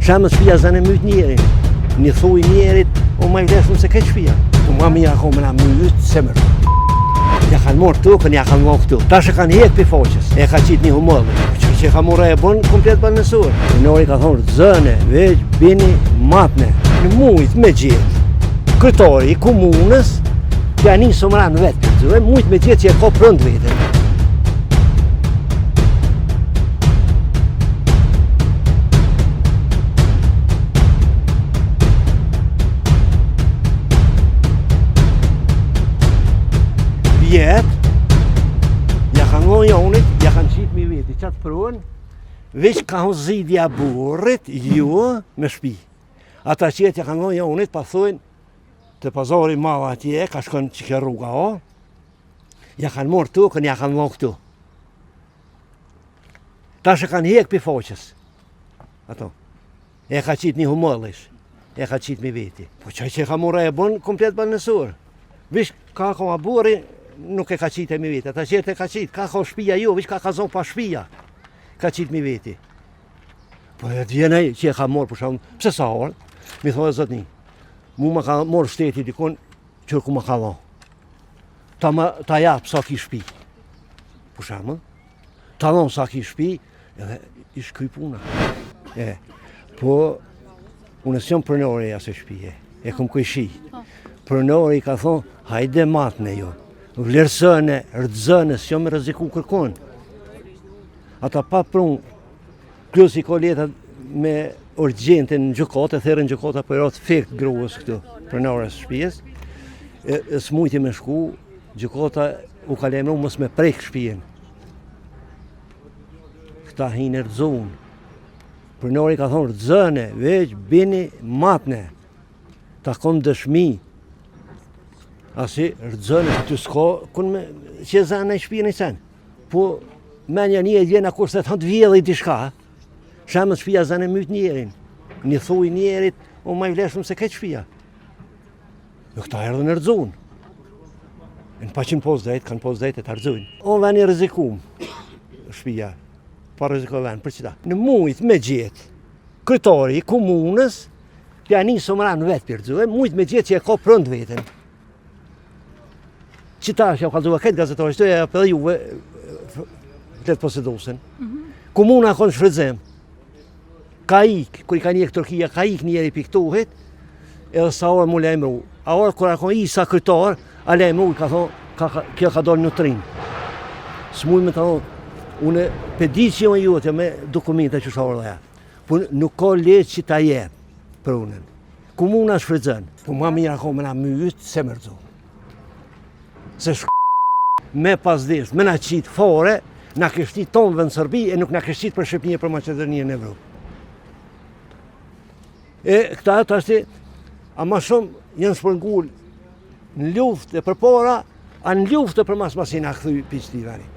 Shemë shtëpia zanë myt njerin. Një thuj njerit, o ma i vleshëm se këtë shtëpia. O ma mi ako me na myt se mërë. Ja kanë morë tukën, ja kanë morë këtu. Tash e kanë hekë për foqës, e ka qitë një humëllë. Që ka morë e bon komplet banësur. Pronori ka thonë, zëne, veç, bini, matne. Në mujt me gjithë. Kryetari i komunës, ja nisë më ranë vetë këtë zë, mujt me gjithë që e ka prënd vetën. Vjetë, ja kanë ngojë jonit, ja kanë qitë mi veti, qatë pruën, veç ka zidja burrit, ju me shpi. Ata qëtë ja kanë ngojë jonit, pa thujnë, të pazari mava atje, ka shkon që ke rruga o, ja kanë morë tukën, ja kanë ngojë këtu. Tash e kanë hekë për foqës, ato, e ka qitë një humëllish, e ka qitë mi veti. Po që ka morë e bon, komplet banësur. Veç ka burri, nuk e ka qitë e mi veti, ata qëtë e ka qitë, ka shpia ju, vish ka zonë pa shpia, ka qitë mi veti. Po e t'vjenej që e ka morë, për shumë, pse sa orë, mi thoi zotni, mu ma ka morë shteti dikon, që ku ma ka dho. Ta japë sa ki shpi, për shumë, ta dhonë sa ki shpi, edhe ish kuj puna. Po, unë s'jom pronori asë shpije, e kom kuj shi. Pronori ka thonë, hajde matne jo. Vlerësëne, rëdzëne, s'jo me rëziku kërkon. Ata pa prunë, klus i ko letat me urgjente në gjukata, therë në gjukata për ratë fekt gruës këtu, pronarës shpijes. S'mujti me shku, gjukata u ka lemru mos me prek shpijen. Këta hinë rëdzonë. Pronari ka thonë rëdzëne, veç, bini, matne. Ta konë dëshmi. Asi rëdzënë të s'ka, kun me që zanë e shpijen e sen. Po, menja një e djena kur se thonë të vjedhe i t'i shka, shemë shpia zanë e myt njerin. Një thuj njerit, o ma i vleshëm se këtë shpia. Në këta erdhe në rëdzonë. Në pa që në pos dhejt, kanë pos dhejt e të rëdzonë. O në veni rëzikum, shpia, pa rëziko venë, për qëta. Në mujt me gjithë, kryetari i komunës, t'ja nisë më ranë vetë për rëdzonë, mujt me gjithë që e ka prënd vetën. Qita që ja kalzua këtë gazetarë, që të e apë dhe juve, fletë posedosen. Komuna konë shfrydzem. Ka ikë, kër i ka njekë Turkia, ka ikë njeri për këtuhet, edhe sa orë mu lejmru. A orë kër a konë i sa kryetar, a lejmru, ka thonë, kjo ka dollë në trinë. S'muj me të thonë, une pedicion jote me dokumenta që shorë dhe ja. Po nuk ka letë që ta jebë për unën. Komuna shfrydzem. Po ma mira ko me na mytë, se mërëzohë. Se me pasdesht, me na qitë fore, na kështit tonë vënë Sërbi e nuk na kështit për Shqipëni e për Macedoninë në Evropë. E këta të ashti, a ma shumë janë shpërngull në luft e për para, a në luft e për mas masina këthuj për qëti veri.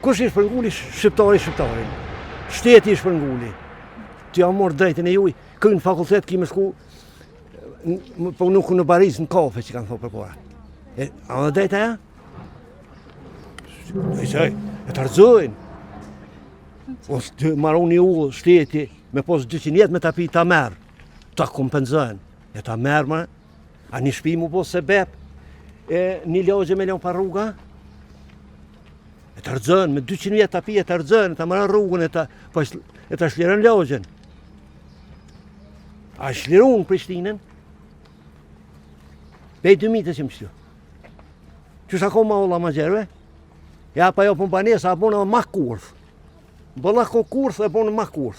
Kush i shpërngulli shqiptarin, shteti i shpërngulli. Të ja morë drejtën e juj, kënë në fakultet kime shku, po nuk në Paris në kafe që kanë thë për para. A në drejta ja? E të rëzojnë. Ose të maru një ullë shteti me posë 200 jetë me ta pi ta merë. Ta kompenzojnë. E ta merë ma, a një shpi mu posë se bep, e një logje me leon pa rruga. E të rëzojnë, me 200 jetë ta pi e të rëzojnë, ta marë rrugën e ta shlirën logjen. A shlirun Prishtinën? Pej 2000 që më shtu. Qështë ako ma olla ma gjerve? Ja pa jo për banesa, a bonë ma kurth. Bëlla ko kurth e bonë ma kurth.